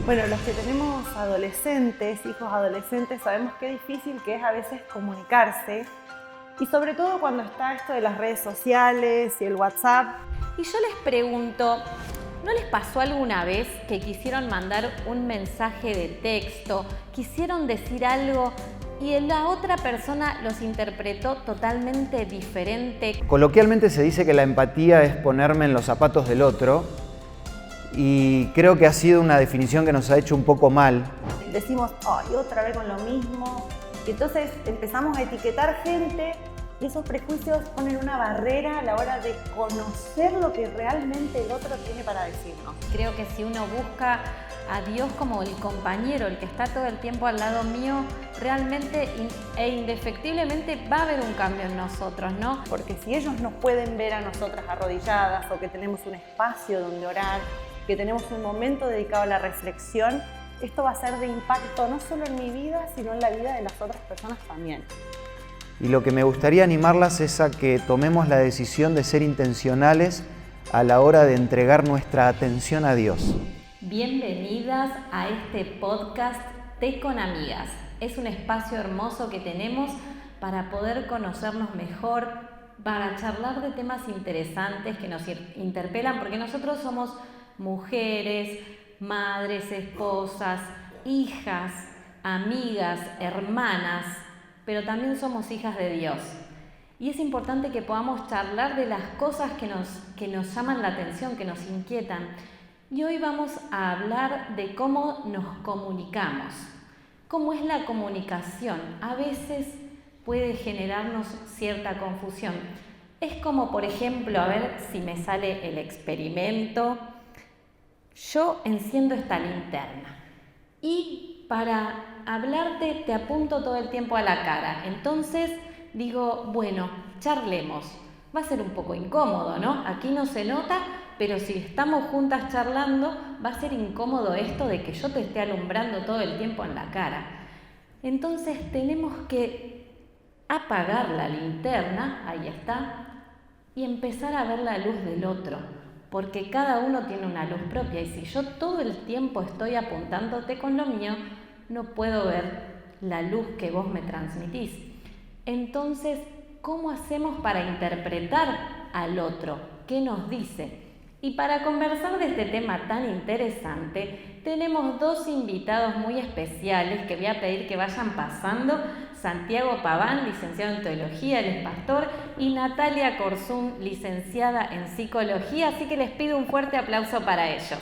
Bueno, los que tenemos adolescentes, hijos adolescentes, sabemos qué difícil que es a veces comunicarse y sobre todo cuando está esto de las redes sociales y el WhatsApp. Y yo les pregunto, ¿no les pasó alguna vez que quisieron mandar un mensaje de texto, quisieron decir algo y la otra persona los interpretó totalmente diferente? Coloquialmente se dice que la empatía es ponerme en los zapatos del otro y creo que ha sido una definición que nos ha hecho un poco mal. Decimos, ay, otra vez con lo mismo. Y entonces empezamos a etiquetar gente y esos prejuicios ponen una barrera a la hora de conocer lo que realmente el otro tiene para decirnos. Creo que si uno busca a Dios como el compañero, el que está todo el tiempo al lado mío, realmente e indefectiblemente va a haber un cambio en nosotros, ¿no? Porque si ellos nos pueden ver a nosotras arrodilladas o que tenemos un espacio donde orar, que tenemos un momento dedicado a la reflexión, esto va a ser de impacto no solo en mi vida, sino en la vida de las otras personas también. Y lo que me gustaría animarlas es a que tomemos la decisión de ser intencionales a la hora de entregar nuestra atención a Dios. Bienvenidas a este podcast Té con Amigas. Es un espacio hermoso que tenemos para poder conocernos mejor, para charlar de temas interesantes que nos interpelan, porque nosotros somos mujeres, madres, esposas, hijas, amigas, hermanas, pero también somos hijas de Dios. Y es importante que podamos charlar de las cosas que nos llaman la atención, que nos inquietan. Y hoy vamos a hablar de cómo nos comunicamos. ¿Cómo es la comunicación? A veces puede generarnos cierta confusión. Es como, por ejemplo, a ver si me sale el experimento. Yo enciendo esta linterna y para hablarte te apunto todo el tiempo a la cara. Entonces digo, bueno, charlemos. Va a ser un poco incómodo, ¿no? Aquí no se nota, pero si estamos juntas charlando, va a ser incómodo esto de que yo te esté alumbrando todo el tiempo en la cara. Entonces tenemos que apagar la linterna, ahí está, y empezar a ver la luz del otro, porque cada uno tiene una luz propia y si yo todo el tiempo estoy apuntándote con lo mío, no puedo ver la luz que vos me transmitís. Entonces, ¿cómo hacemos para interpretar al otro? ¿Qué nos dice? Y para conversar de este tema tan interesante, tenemos dos invitados muy especiales que voy a pedir que vayan pasando. Santiago Paván, licenciado en Teología, él es pastor, y Natalia Corzún, licenciada en Psicología, así que les pido un fuerte aplauso para ellos.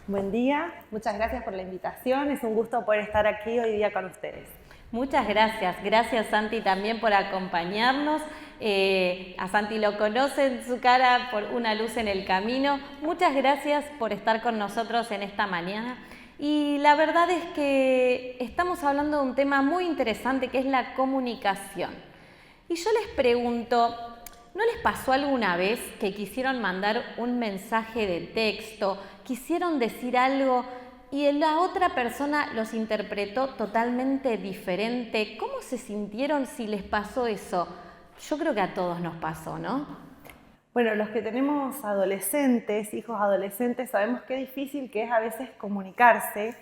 Buen día, muchas gracias por la invitación, es un gusto poder estar aquí hoy día con ustedes. Muchas gracias. Gracias, Santi, también por acompañarnos. A Santi lo conocen, su cara por Una luz en el camino. Muchas gracias por estar con nosotros en esta mañana. Y la verdad es que estamos hablando de un tema muy interesante que es la comunicación. Y yo les pregunto, ¿no les pasó alguna vez que quisieron mandar un mensaje de texto, quisieron decir algo y la otra persona los interpretó totalmente diferente? ¿Cómo se sintieron si les pasó eso? Yo creo que a todos nos pasó, ¿no? Bueno, los que tenemos adolescentes, hijos adolescentes, sabemos qué difícil que es a veces comunicarse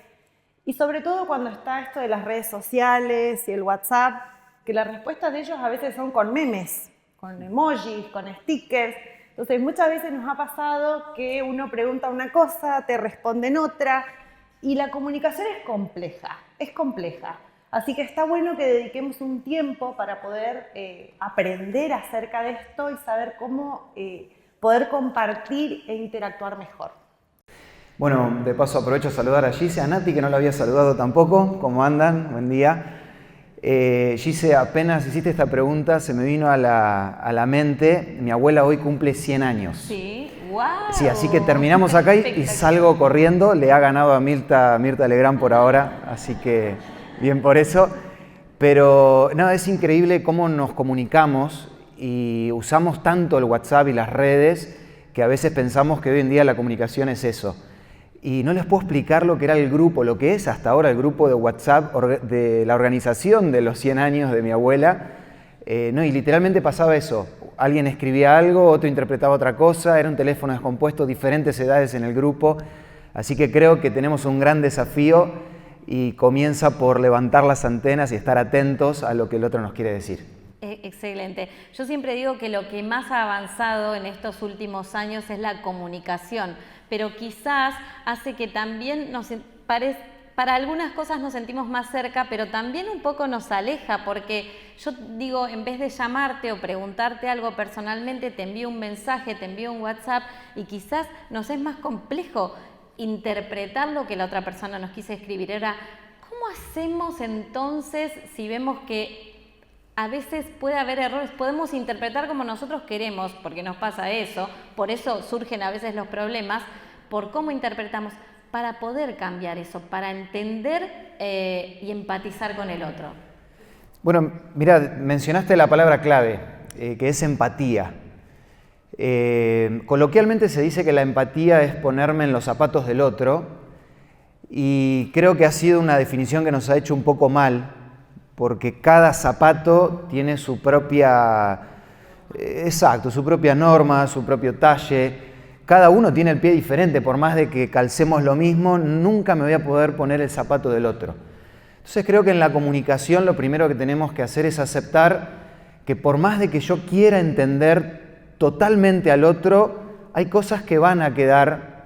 y sobre todo cuando está esto de las redes sociales y el WhatsApp, que las respuestas de ellos a veces son con memes, con emojis, con stickers. Entonces muchas veces nos ha pasado que uno pregunta una cosa, te responden otra, y la comunicación es compleja. Así que está bueno que dediquemos un tiempo para poder aprender acerca de esto y saber cómo poder compartir e interactuar mejor. Bueno, de paso aprovecho a saludar a Gise, a Nati, que no la había saludado tampoco. ¿Cómo andan? Buen día. Gise, apenas hiciste esta pregunta, se me vino a la mente, mi abuela hoy cumple 100 años. Sí, wow. Sí, así que terminamos acá y salgo corriendo. Le ha ganado a Mirta Legrand por ahora, así que bien por eso. Pero no, es increíble cómo nos comunicamos y usamos tanto el WhatsApp y las redes que a veces pensamos que hoy en día la comunicación es eso. Y no les puedo explicar lo que era el grupo, lo que es hasta ahora el grupo de WhatsApp de la organización de los 100 años de mi abuela. Y literalmente pasaba eso. Alguien escribía algo, otro interpretaba otra cosa, era un teléfono descompuesto, diferentes edades en el grupo. Así que creo que tenemos un gran desafío y comienza por levantar las antenas y estar atentos a lo que el otro nos quiere decir. Excelente. Yo siempre digo que lo que más ha avanzado en estos últimos años es la comunicación, pero quizás hace que también para algunas cosas nos sentimos más cerca, pero también un poco nos aleja, porque yo digo, en vez de llamarte o preguntarte algo personalmente, te envío un mensaje, te envío un WhatsApp y quizás nos es más complejo interpretar lo que la otra persona nos quiso escribir. Ahora, ¿cómo hacemos entonces si vemos que a veces puede haber errores? Podemos interpretar como nosotros queremos, porque nos pasa eso, por eso surgen a veces los problemas, por cómo interpretamos, para poder cambiar eso, para entender y empatizar con el otro. Bueno, mira, mencionaste la palabra clave, que es empatía. Coloquialmente se dice que la empatía es ponerme en los zapatos del otro, y creo que ha sido una definición que nos ha hecho un poco mal, porque cada zapato tiene su propia, su propia norma, su propio talle. Cada uno tiene el pie diferente, por más de que calcemos lo mismo, nunca me voy a poder poner el zapato del otro. Entonces creo que en la comunicación lo primero que tenemos que hacer es aceptar que por más de que yo quiera entender totalmente al otro, hay cosas que van a quedar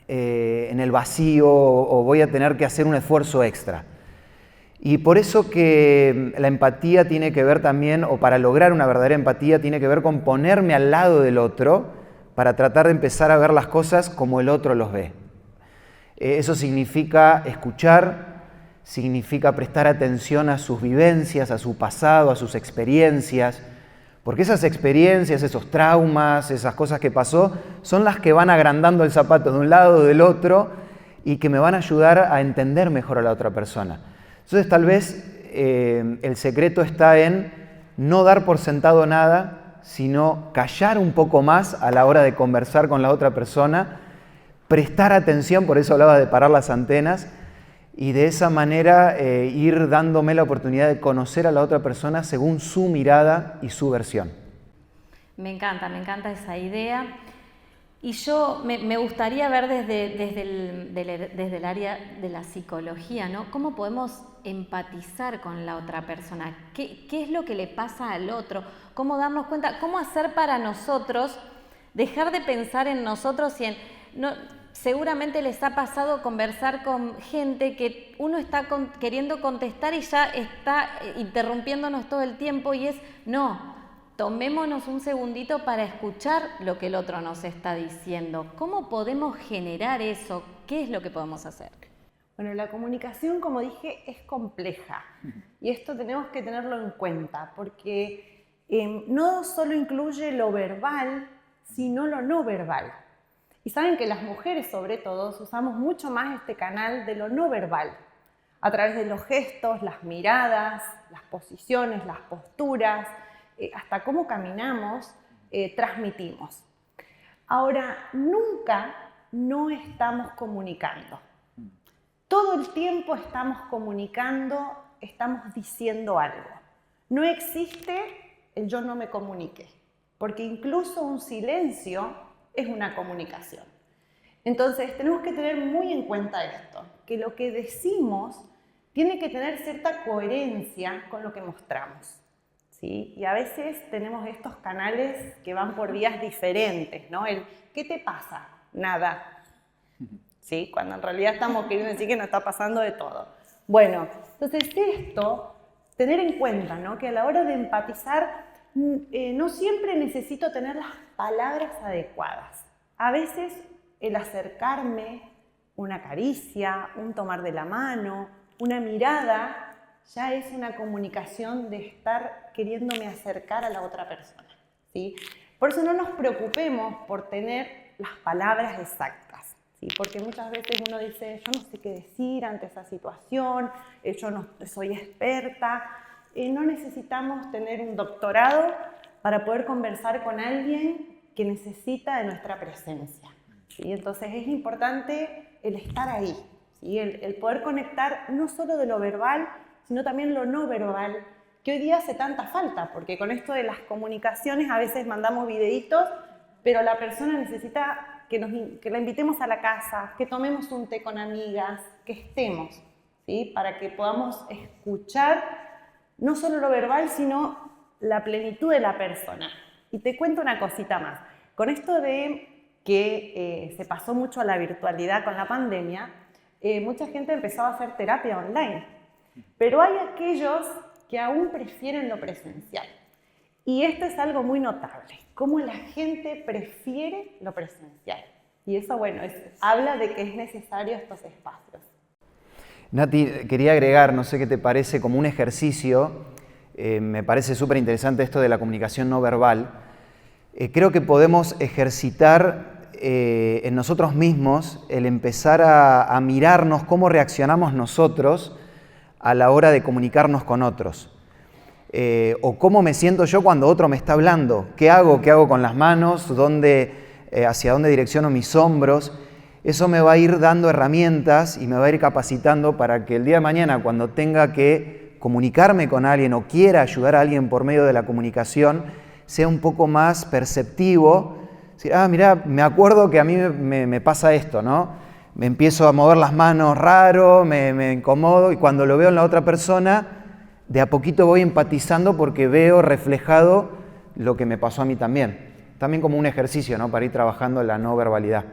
en el vacío o voy a tener que hacer un esfuerzo extra. Y por eso que la empatía tiene que ver también, o para lograr una verdadera empatía, tiene que ver con ponerme al lado del otro para tratar de empezar a ver las cosas como el otro los ve. Eso significa escuchar, significa prestar atención a sus vivencias, a su pasado, a sus experiencias, porque esas experiencias, esos traumas, esas cosas que pasó, son las que van agrandando el zapato de un lado o del otro y que me van a ayudar a entender mejor a la otra persona. Entonces tal vez el secreto está en no dar por sentado nada, sino callar un poco más a la hora de conversar con la otra persona, prestar atención, por eso hablaba de parar las antenas, y de esa manera ir dándome la oportunidad de conocer a la otra persona según su mirada y su versión. Me encanta esa idea. Y yo me gustaría ver desde el área de la psicología, ¿no? ¿Cómo podemos empatizar con la otra persona? ¿Qué es lo que le pasa al otro? ¿Cómo darnos cuenta? ¿Cómo hacer para nosotros dejar de pensar en nosotros y en... No, seguramente les ha pasado conversar con gente que uno está queriendo contestar y ya está interrumpiéndonos todo el tiempo y es no. Tomémonos un segundito para escuchar lo que el otro nos está diciendo. ¿Cómo podemos generar eso? ¿Qué es lo que podemos hacer? Bueno, la comunicación, como dije, es compleja y esto tenemos que tenerlo en cuenta porque no solo incluye lo verbal, sino lo no verbal. Y saben que las mujeres, sobre todo, usamos mucho más este canal de lo no verbal, a través de los gestos, las miradas, las posiciones, las posturas, hasta cómo caminamos, transmitimos. Ahora, nunca no estamos comunicando. Todo el tiempo estamos comunicando, estamos diciendo algo. No existe el yo no me comunique, porque incluso un silencio es una comunicación. Entonces, tenemos que tener muy en cuenta esto, que lo que decimos tiene que tener cierta coherencia con lo que mostramos. ¿Sí? Y a veces tenemos estos canales que van por vías diferentes, ¿no? El ¿qué te pasa? Nada. ¿Sí? Cuando en realidad estamos queriendo decir que nos está pasando de todo. Bueno, entonces esto, tener en cuenta, ¿no? Que a la hora de empatizar no siempre necesito tener las palabras adecuadas. A veces el acercarme, una caricia, un tomar de la mano, una mirada, ya es una comunicación de estar queriéndome acercar a la otra persona, ¿sí? Por eso no nos preocupemos por tener las palabras exactas, ¿sí? Porque muchas veces uno dice, yo no sé qué decir ante esa situación, yo no soy experta. No necesitamos tener un doctorado para poder conversar con alguien que necesita de nuestra presencia, ¿sí? Entonces es importante el estar ahí, ¿sí? El poder conectar no solo de lo verbal, sino también lo no verbal, que hoy día hace tanta falta, porque con esto de las comunicaciones a veces mandamos videitos, pero la persona necesita que la invitemos a la casa, que tomemos un té con amigas, que estemos, ¿sí? Para que podamos escuchar no solo lo verbal, sino la plenitud de la persona. Y te cuento una cosita más. Con esto de que se pasó mucho a la virtualidad con la pandemia, mucha gente empezó a hacer terapia online. Pero hay aquellos que aún prefieren lo presencial. Y esto es algo muy notable, cómo la gente prefiere lo presencial. Y eso, bueno, habla de que es necesario estos espacios. Nati, quería agregar, no sé qué te parece, como un ejercicio. Me parece súper interesante esto de la comunicación no verbal. Creo que podemos ejercitar en nosotros mismos el empezar a mirarnos cómo reaccionamos nosotros a la hora de comunicarnos con otros. O cómo me siento yo cuando otro me está hablando. ¿Qué hago? ¿Qué hago con las manos? ¿Hacia dónde direcciono mis hombros? Eso me va a ir dando herramientas y me va a ir capacitando para que el día de mañana, cuando tenga que comunicarme con alguien o quiera ayudar a alguien por medio de la comunicación, sea un poco más perceptivo. Decir, mirá, me acuerdo que a mí me pasa esto, ¿no? Me empiezo a mover las manos raro, me incomodo, y cuando lo veo en la otra persona, de a poquito voy empatizando porque veo reflejado lo que me pasó a mí también. También como un ejercicio, ¿no? Para ir trabajando la no verbalidad.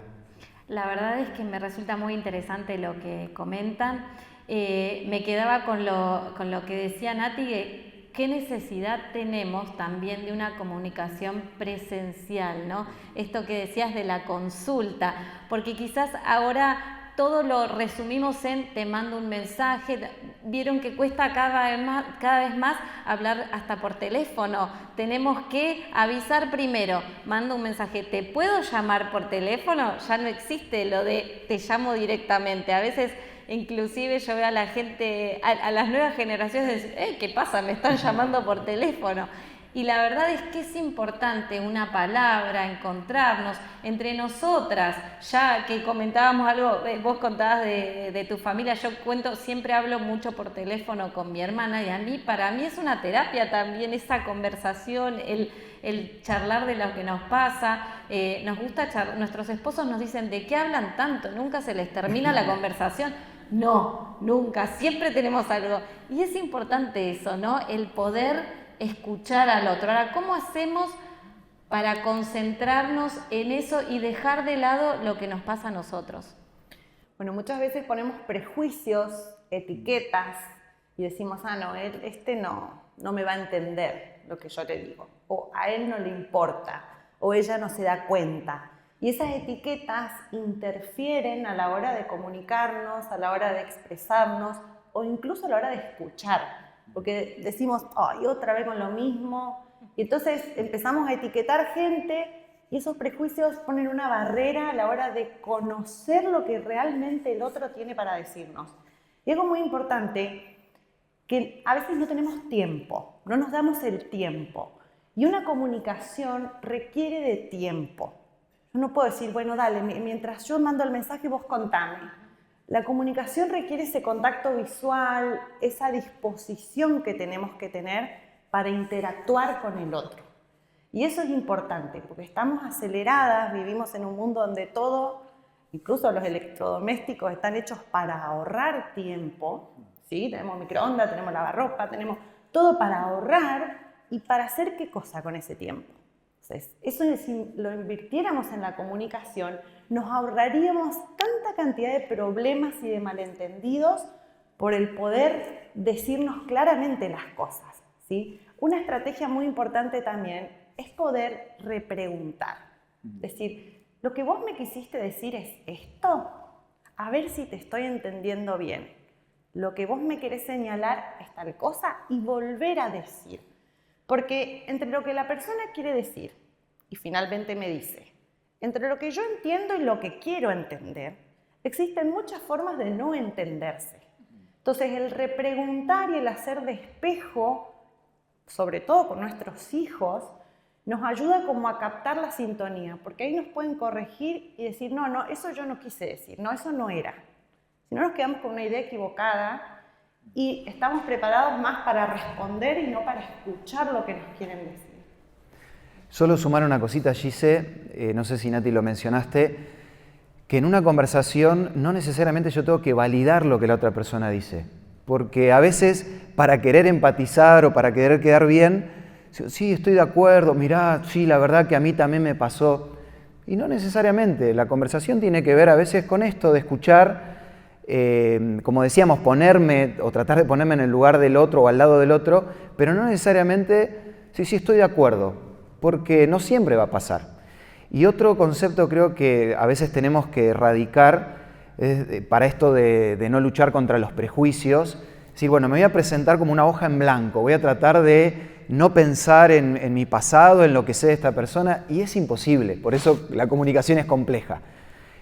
La verdad es que me resulta muy interesante lo que comentan. Me quedaba con lo que decía Nati, qué necesidad tenemos también de una comunicación presencial, ¿no? Esto que decías de la consulta, porque quizás ahora todo lo resumimos en te mando un mensaje. Vieron que cuesta cada vez más hablar hasta por teléfono. Tenemos que avisar primero, mando un mensaje, ¿te puedo llamar por teléfono? Ya no existe lo de te llamo directamente. A veces inclusive yo veo a la gente, a las nuevas generaciones decir, ¿qué pasa? Me están llamando por teléfono. Y la verdad es que es importante una palabra, encontrarnos entre nosotras. Ya que comentábamos algo, vos contabas de tu familia, yo siempre hablo mucho por teléfono con mi hermana y para mí es una terapia también esa conversación, el charlar de lo que nos pasa. Nos gusta nuestros esposos nos dicen, ¿de qué hablan tanto? Nunca se les termina la conversación. No, nunca, siempre tenemos algo. Y es importante eso, ¿no? El poder escuchar al otro. Ahora, ¿cómo hacemos para concentrarnos en eso y dejar de lado lo que nos pasa a nosotros? Bueno, muchas veces ponemos prejuicios, etiquetas y decimos, no me va a entender lo que yo le digo, o a él no le importa, o ella no se da cuenta. Y esas etiquetas interfieren a la hora de comunicarnos, a la hora de expresarnos o incluso a la hora de escuchar. Porque decimos, otra vez con lo mismo. Y entonces empezamos a etiquetar gente y esos prejuicios ponen una barrera a la hora de conocer lo que realmente el otro tiene para decirnos. Y algo muy importante, que a veces no tenemos tiempo, no nos damos el tiempo. Y una comunicación requiere de tiempo. Yo no puedo decir, bueno, dale, mientras yo mando el mensaje vos contame. La comunicación requiere ese contacto visual, esa disposición que tenemos que tener para interactuar con el otro. Y eso es importante, porque estamos aceleradas, vivimos en un mundo donde todo, incluso los electrodomésticos, están hechos para ahorrar tiempo, ¿sí? Tenemos microondas, tenemos lavarropa, tenemos todo para ahorrar y para hacer ¿qué cosa con ese tiempo? Entonces, eso si lo invirtiéramos en la comunicación, nos ahorraríamos tanta cantidad de problemas y de malentendidos por el poder decirnos claramente las cosas, ¿sí? Una estrategia muy importante también es poder repreguntar. Es decir, lo que vos me quisiste decir es esto, a ver si te estoy entendiendo bien. Lo que vos me querés señalar es tal cosa y volver a decir. Porque entre lo que la persona quiere decir y finalmente me dice, entre lo que yo entiendo y lo que quiero entender, existen muchas formas de no entenderse. Entonces, el repreguntar y el hacer de espejo, sobre todo con nuestros hijos, nos ayuda como a captar la sintonía, porque ahí nos pueden corregir y decir, no, eso yo no quise decir, no, eso no era. Si no nos quedamos con una idea equivocada y estamos preparados más para responder y no para escuchar lo que nos quieren decir. Solo sumar una cosita, Gise, no sé si Nati lo mencionaste, que en una conversación no necesariamente yo tengo que validar lo que la otra persona dice, porque a veces para querer empatizar o para querer quedar bien, sí, estoy de acuerdo, mirá, sí, la verdad que a mí también me pasó, y no necesariamente, la conversación tiene que ver a veces con esto de escuchar, como decíamos, ponerme o tratar de ponerme en el lugar del otro o al lado del otro, pero no necesariamente, sí, estoy de acuerdo, porque no siempre va a pasar. Y otro concepto creo que a veces tenemos que erradicar para esto de no luchar contra los prejuicios, es decir, bueno, me voy a presentar como una hoja en blanco, voy a tratar de no pensar en mi pasado, en lo que sé de esta persona, y es imposible, por eso la comunicación es compleja.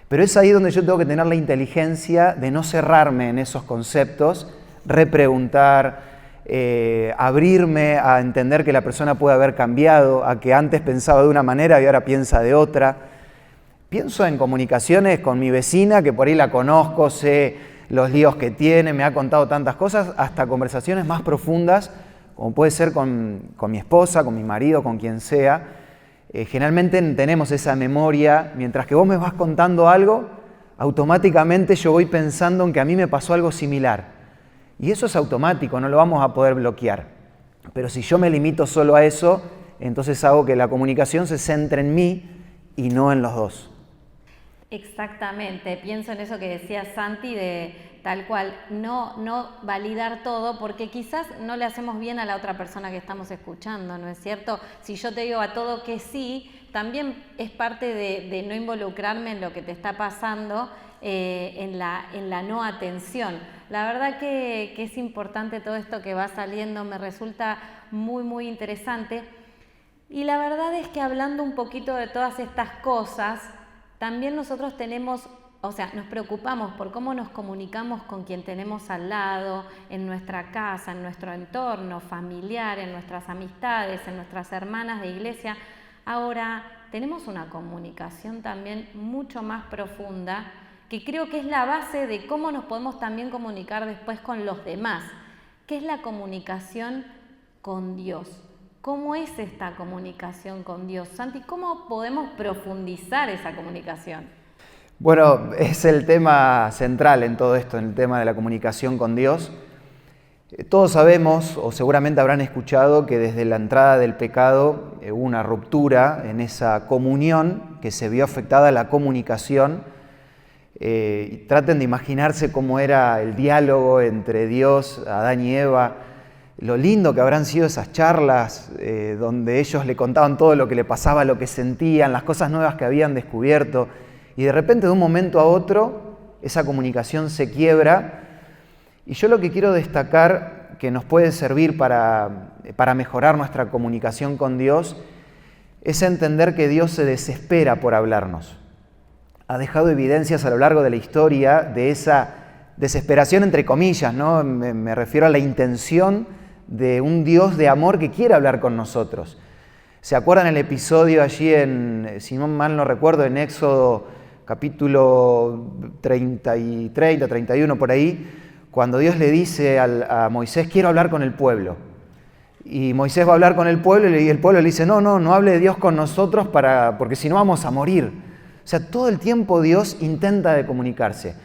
Pero es ahí donde yo tengo que tener la inteligencia de no cerrarme en esos conceptos, repreguntar, abrirme a entender que la persona puede haber cambiado, a que antes pensaba de una manera y ahora piensa de otra. Pienso en comunicaciones con mi vecina, que por ahí la conozco, sé los líos que tiene, me ha contado tantas cosas, hasta conversaciones más profundas, como puede ser con mi esposa, con mi marido, con quien sea. Generalmente tenemos esa memoria, mientras que vos me vas contando algo, automáticamente yo voy pensando en que a mí me pasó algo similar. Y eso es automático, no lo vamos a poder bloquear. Pero si yo me limito solo a eso, entonces hago que la comunicación se centre en mí y no en los dos. Exactamente, pienso en eso que decía Santi de tal cual, no validar todo porque quizás no le hacemos bien a la otra persona que estamos escuchando, ¿no es cierto? Si yo te digo a todo que sí, también es parte de no involucrarme en lo que te está pasando, en la no atención. La verdad que es importante todo esto que va saliendo, me resulta muy interesante. Y la verdad es que hablando un poquito de todas estas cosas, también nosotros nos preocupamos por cómo nos comunicamos con quien tenemos al lado, en nuestra casa, en nuestro entorno familiar, en nuestras amistades, en nuestras hermanas de iglesia. Ahora, tenemos una comunicación también mucho más profunda, que creo que es la base de cómo nos podemos también comunicar después con los demás, que es la comunicación con Dios. ¿Cómo es esta comunicación con Dios? Santi, ¿cómo podemos profundizar esa comunicación? Bueno, es el tema central en todo esto, en el tema de la comunicación con Dios. Todos sabemos, o seguramente habrán escuchado, que desde la entrada del pecado hubo una ruptura en esa comunión que se vio afectada a la comunicación. Traten de imaginarse cómo era el diálogo entre Dios, Adán y Eva, lo lindo que habrán sido esas charlas donde ellos le contaban todo lo que le pasaba, lo que sentían, las cosas nuevas que habían descubierto, y de repente de un momento a otro esa comunicación se quiebra. Y yo lo que quiero destacar que nos puede servir para mejorar nuestra comunicación con Dios es entender que Dios se desespera por hablarnos. Ha dejado evidencias a lo largo de la historia de esa desesperación entre comillas, ¿no? Me refiero a la intención de un Dios de amor que quiere hablar con nosotros. ¿Se acuerdan el episodio allí si no mal no recuerdo, en Éxodo capítulo 31 por ahí, cuando Dios le dice a Moisés, quiero hablar con el pueblo? Y Moisés va a hablar con el pueblo y el pueblo le dice, no hable Dios con nosotros porque si no vamos a morir. O sea, todo el tiempo Dios intenta de comunicarse.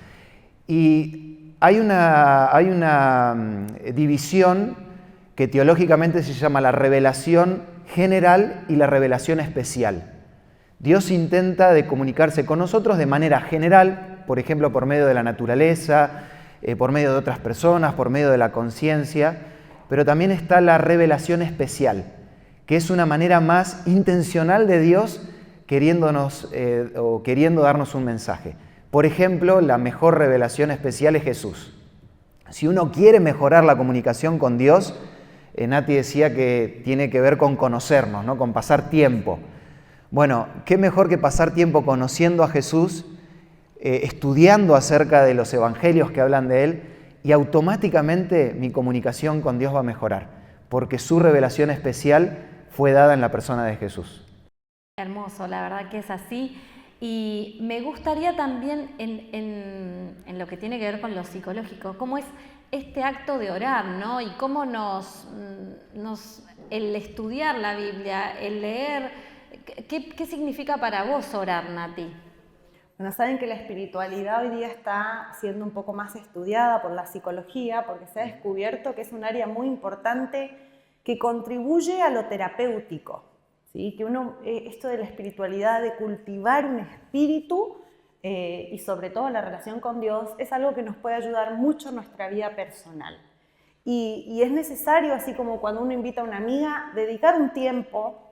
Y hay una división que teológicamente se llama la revelación general y la revelación especial. Dios intenta de comunicarse con nosotros de manera general, por ejemplo, por medio de la naturaleza, por medio de otras personas, por medio de la conciencia, pero también está la revelación especial, que es una manera más intencional de Dios queriendo darnos un mensaje. Por ejemplo, la mejor revelación especial es Jesús. Si uno quiere mejorar la comunicación con Dios, Nati decía que tiene que ver con conocernos, ¿no? Con pasar tiempo. Bueno, qué mejor que pasar tiempo conociendo a Jesús, estudiando acerca de los evangelios que hablan de Él, y automáticamente mi comunicación con Dios va a mejorar, porque su revelación especial fue dada en la persona de Jesús. Hermoso, la verdad que es así. Y me gustaría también en lo que tiene que ver con lo psicológico, cómo es este acto de orar, ¿no? Y cómo el estudiar la Biblia, el leer, ¿qué significa para vos orar, Nati? Bueno, saben que la espiritualidad hoy día está siendo un poco más estudiada por la psicología porque se ha descubierto que es un área muy importante que contribuye a lo terapéutico, ¿sí? Que esto de la espiritualidad, de cultivar un espíritu y sobre todo la relación con Dios, es algo que nos puede ayudar mucho en nuestra vida personal. Y es necesario, así como cuando uno invita a una amiga, dedicar un tiempo,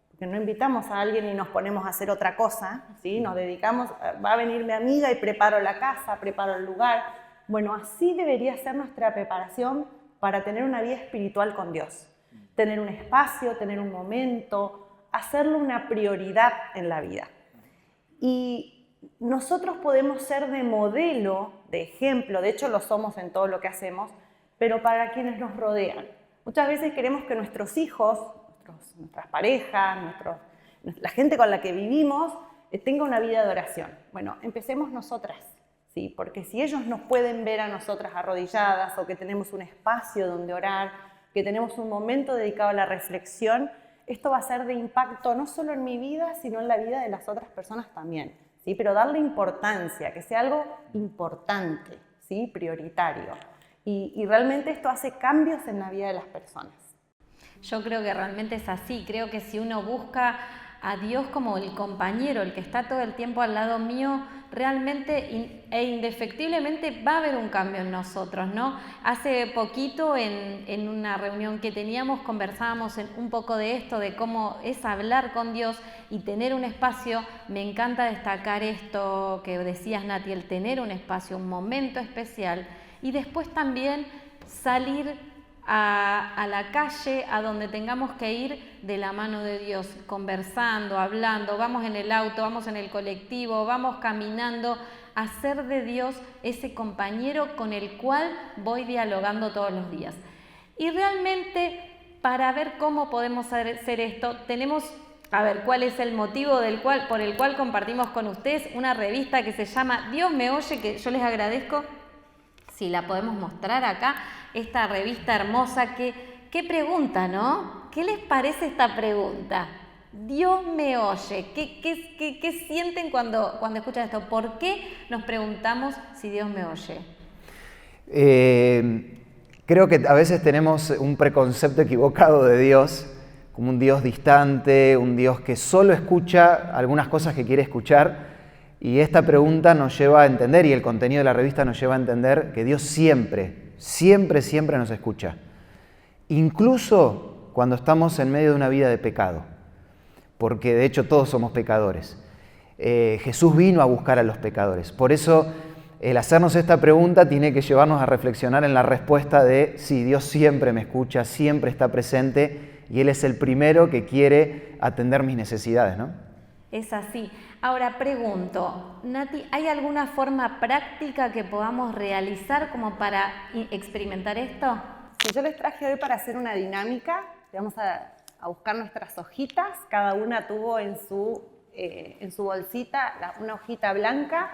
porque no invitamos a alguien y nos ponemos a hacer otra cosa, ¿sí? Nos dedicamos, va a venir mi amiga y preparo la casa, preparo el lugar. Bueno, así debería ser nuestra preparación para tener una vida espiritual con Dios. Tener un espacio, tener un momento, hacerlo una prioridad en la vida. Y nosotros podemos ser de modelo, de ejemplo, de hecho lo somos en todo lo que hacemos, pero para quienes nos rodean. Muchas veces queremos que nuestros hijos, nuestras parejas, la gente con la que vivimos, tenga una vida de oración. Bueno, empecemos nosotras, ¿sí? Porque si ellos nos pueden ver a nosotras arrodilladas o que tenemos un espacio donde orar, que tenemos un momento dedicado a la reflexión, esto va a ser de impacto no solo en mi vida, sino en la vida de las otras personas también, ¿sí? Pero darle importancia, que sea algo importante, ¿sí? Prioritario. Y realmente esto hace cambios en la vida de las personas. Yo creo que realmente es así. Creo que si uno busca a Dios como el compañero, el que está todo el tiempo al lado mío, realmente e indefectiblemente va a haber un cambio en nosotros, ¿no? Hace poquito en una reunión que teníamos conversábamos un poco de esto, de cómo es hablar con Dios y tener un espacio. Me encanta destacar esto que decías, Nati, el tener un espacio, un momento especial y después también salir a la calle, a donde tengamos que ir de la mano de Dios, conversando, hablando, vamos en el auto, vamos en el colectivo, vamos caminando, hacer de Dios ese compañero con el cual voy dialogando todos los días. Y realmente, para ver cómo podemos hacer esto, tenemos, a ver, cuál es el motivo por el cual compartimos con ustedes una revista que se llama Dios me oye, que yo les agradezco si la podemos mostrar acá, esta revista hermosa. ¿Qué pregunta, no? ¿Qué les parece esta pregunta? Dios me oye. ¿Qué sienten cuando escuchan esto? ¿Por qué nos preguntamos si Dios me oye? Creo que a veces tenemos un preconcepto equivocado de Dios, como un Dios distante, un Dios que solo escucha algunas cosas que quiere escuchar. Y esta pregunta nos lleva a entender, y el contenido de la revista nos lleva a entender que Dios siempre nos escucha. Incluso cuando estamos en medio de una vida de pecado, porque de hecho todos somos pecadores. Jesús vino a buscar a los pecadores. Por eso el hacernos esta pregunta tiene que llevarnos a reflexionar en la respuesta de sí, Dios siempre me escucha, siempre está presente y Él es el primero que quiere atender mis necesidades, ¿no? Es así. Ahora pregunto, Nati, ¿hay alguna forma práctica que podamos realizar como para experimentar esto? Sí, yo les traje hoy para hacer una dinámica. Vamos a buscar nuestras hojitas. Cada una tuvo en su bolsita una hojita blanca.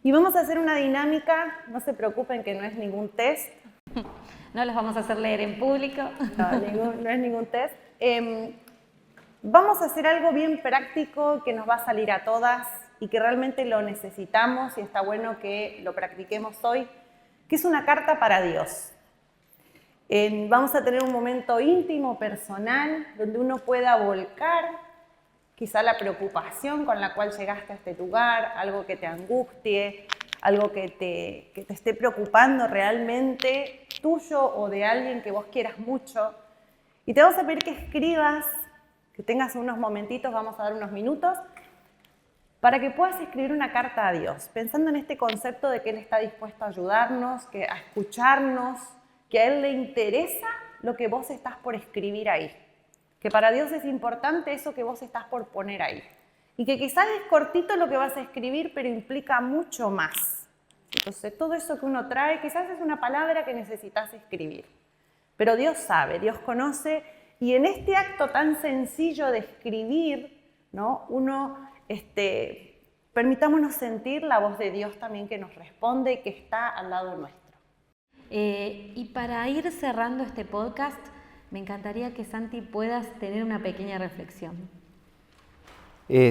Y vamos a hacer una dinámica. No se preocupen que no es ningún test. No los vamos a hacer leer en público. No es ningún test. Vamos a hacer algo bien práctico que nos va a salir a todas y que realmente lo necesitamos y está bueno que lo practiquemos hoy, que es una carta para Dios. Vamos a tener un momento íntimo, personal, donde uno pueda volcar quizá la preocupación con la cual llegaste a este lugar, algo que te angustie, algo que te esté preocupando realmente, tuyo o de alguien que vos quieras mucho. Y te vamos a pedir que escribas, que tengas unos momentitos, vamos a dar unos minutos, para que puedas escribir una carta a Dios, pensando en este concepto de que Él está dispuesto a ayudarnos, a escucharnos, que a Él le interesa lo que vos estás por escribir ahí, que para Dios es importante eso que vos estás por poner ahí, y que quizás es cortito lo que vas a escribir, pero implica mucho más. Entonces, todo eso que uno trae, quizás es una palabra que necesitas escribir, pero Dios sabe, Dios conoce. Y en este acto tan sencillo de escribir, ¿no? Permitámonos sentir la voz de Dios también que nos responde y que está al lado nuestro. Y para ir cerrando este podcast, me encantaría que Santi puedas tener una pequeña reflexión.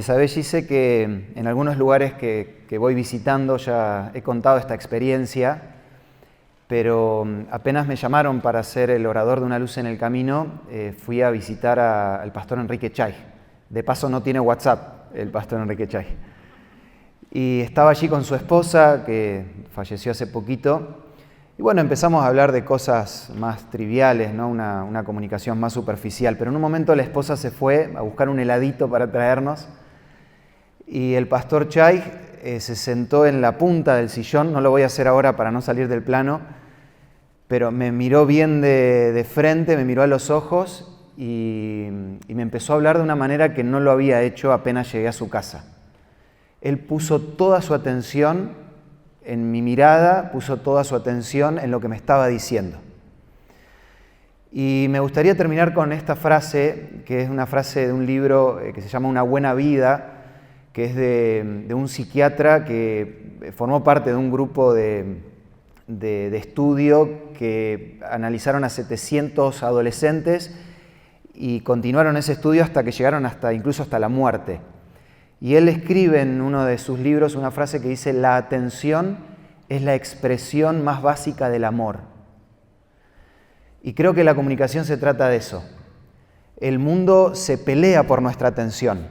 Sabés, Gise, que en algunos lugares que voy visitando ya he contado esta experiencia, pero apenas me llamaron para ser el orador de Una Luz en el Camino, fui a visitar al pastor Enrique Chay. De paso no tiene WhatsApp el pastor Enrique Chay. Y estaba allí con su esposa, que falleció hace poquito, y bueno, empezamos a hablar de cosas más triviales, ¿no? Una comunicación más superficial, pero en un momento la esposa se fue a buscar un heladito para traernos, y el pastor Chay se sentó en la punta del sillón, no lo voy a hacer ahora para no salir del plano, pero me miró bien de frente, me miró a los ojos y me empezó a hablar de una manera que no lo había hecho apenas llegué a su casa. Él puso toda su atención en mi mirada, puso toda su atención en lo que me estaba diciendo. Y me gustaría terminar con esta frase, que es una frase de un libro que se llama Una buena vida, que es de un psiquiatra que formó parte de un grupo de estudio que analizaron a 700 adolescentes y continuaron ese estudio hasta que llegaron incluso hasta la muerte. Y él escribe en uno de sus libros una frase que dice: la atención es la expresión más básica del amor. Y creo que la comunicación se trata de eso. El mundo se pelea por nuestra atención.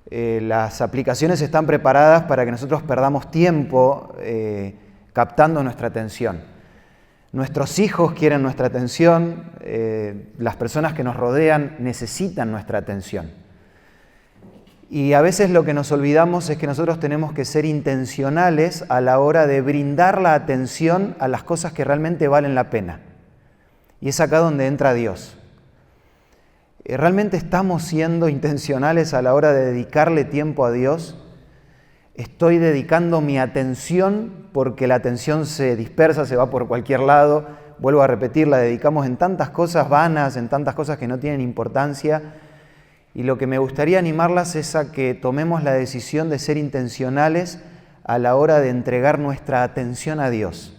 Las aplicaciones están preparadas para que nosotros perdamos tiempo captando nuestra atención. Nuestros hijos quieren nuestra atención, las personas que nos rodean necesitan nuestra atención. Y a veces lo que nos olvidamos es que nosotros tenemos que ser intencionales a la hora de brindar la atención a las cosas que realmente valen la pena. Y es acá donde entra Dios. ¿Realmente estamos siendo intencionales a la hora de dedicarle tiempo a Dios? ¿Estoy dedicando mi atención porque la atención se dispersa, se va por cualquier lado? Vuelvo a repetir, la dedicamos en tantas cosas vanas, en tantas cosas que no tienen importancia. Y lo que me gustaría animarlas es a que tomemos la decisión de ser intencionales a la hora de entregar nuestra atención a Dios.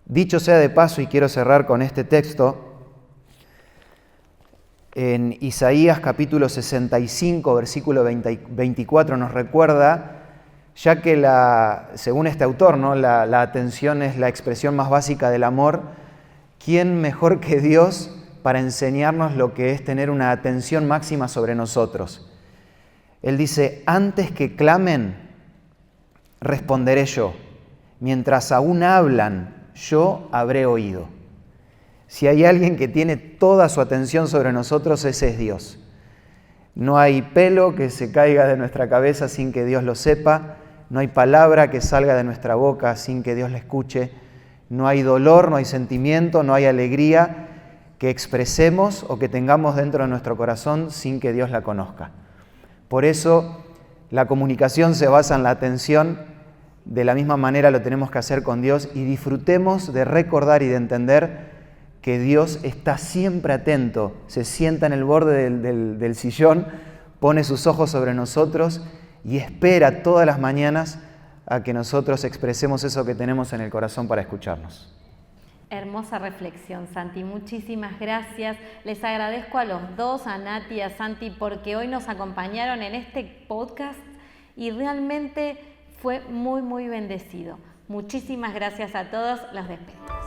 Dicho sea de paso, y quiero cerrar con este texto, en Isaías capítulo 65, versículo 24 nos recuerda, ya que según este autor, ¿no? la atención es la expresión más básica del amor, ¿quién mejor que Dios para enseñarnos lo que es tener una atención máxima sobre nosotros? Él dice: antes que clamen, responderé yo. Mientras aún hablan, yo habré oído. Si hay alguien que tiene toda su atención sobre nosotros, ese es Dios. No hay pelo que se caiga de nuestra cabeza sin que Dios lo sepa. No hay palabra que salga de nuestra boca sin que Dios la escuche. No hay dolor, no hay sentimiento, no hay alegría que expresemos o que tengamos dentro de nuestro corazón sin que Dios la conozca. Por eso la comunicación se basa en la atención, de la misma manera lo tenemos que hacer con Dios, y disfrutemos de recordar y de entender que Dios está siempre atento, se sienta en el borde del sillón, pone sus ojos sobre nosotros y espera todas las mañanas a que nosotros expresemos eso que tenemos en el corazón para escucharnos. Hermosa reflexión, Santi. Muchísimas gracias. Les agradezco a los dos, a Nati y a Santi, porque hoy nos acompañaron en este podcast y realmente fue muy, muy bendecido. Muchísimas gracias a todos. Los despido.